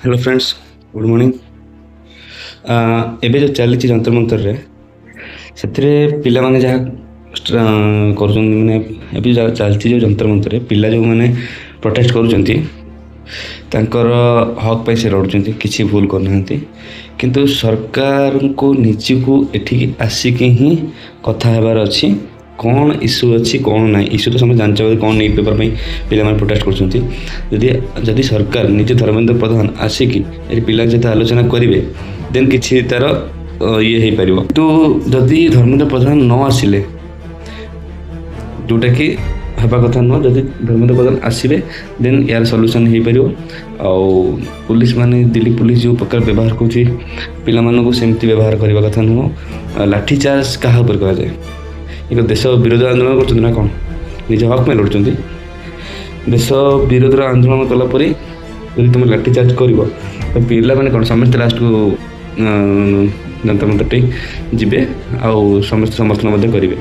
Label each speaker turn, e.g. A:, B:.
A: Hello friends, good morning. एबे जो चली जंतर मंतर ସେଥିରେ ପିଲାମାନେ ଯାହା କରୁଛନ୍ତି ମାନେ ଏବେ ଚାଲିଛି ଯେଉଁ ଯନ୍ତ୍ର ମନ୍ତ୍ରରେ ପିଲା ଯେଉଁମାନେ ପ୍ରୋଟେଷ୍ଟ କରୁଛନ୍ତି ତାଙ୍କର ହକ୍ ପାଇଁ ସେ ଲଢ଼ୁଛନ୍ତି, କିଛି ଭୁଲ କରୁନାହାନ୍ତି। କିନ୍ତୁ ସରକାରଙ୍କୁ ନିଜକୁ ଏଠିକି ଆସିକି ହିଁ କଥା ହେବାର ଅଛି, କ'ଣ ଇସ୍ୟୁ ଅଛି କ'ଣ ନାହିଁ। ଇସ୍ୟୁ ତ ସମସ୍ତେ ଜାଣିଛ, କ'ଣ ନିଟ୍ ପେପର୍ ପାଇଁ ପିଲାମାନେ ପ୍ରୋଟେଷ୍ଟ କରୁଛନ୍ତି। ଯଦି ସରକାର ନିଜେ ଧର୍ମେନ୍ଦ୍ର ପ୍ରଧାନ ଆସିକି ଏଠି ପିଲାଙ୍କ ସହିତ ଆଲୋଚନା କରିବେ ଦେନ୍ କିଛି ତା'ର ଇଏ ହେଇପାରିବ। କିନ୍ତୁ ଯଦି ଧର୍ମେନ୍ଦ୍ର ପ୍ରଧାନ ନ ଆସିଲେ, ଯେଉଁଟାକି ହେବା କଥା ନୁହଁ, ଯଦି ଧର୍ମେନ୍ଦ୍ର ପ୍ରଧାନ ଆସିବେ ଦେନ୍ ୟାର ସଲ୍ୟୁସନ୍ ହେଇପାରିବ। ଆଉ ପୁଲିସ ମାନେ, ଦିଲ୍ଲୀ ପୁଲିସ ଯେଉଁ ପ୍ରକାର ବ୍ୟବହାର କରୁଛି ପିଲାମାନଙ୍କୁ, ସେମିତି ବ୍ୟବହାର କରିବା କଥା ନୁହଁ। ଲାଠିଚାର୍ଜ କାହା ଉପରେ କରାଯାଏ? ଏକ ଦେଶ ବିରୋଧ ଆନ୍ଦୋଳନ କରୁଛନ୍ତି ନା କ'ଣ? ନିଜ ହକ୍ ପାଇଁ ଲଢ଼ୁଛନ୍ତି। ଦେଶ ବିରୋଧର ଆନ୍ଦୋଳନ କଲା ପରେ ଯଦି ତୁମେ ଲାଠିଚାର୍ଜ କରିବ ତ ପିଲାମାନେ କ'ଣ ସମସ୍ତେ ଲାଷ୍ଟକୁ ଯନ୍ତ୍ର ମନ୍ତ୍ରଟି ଯିବେ ଆଉ ସମସ୍ତେ ସମର୍ଥନ ମଧ୍ୟ କରିବେ।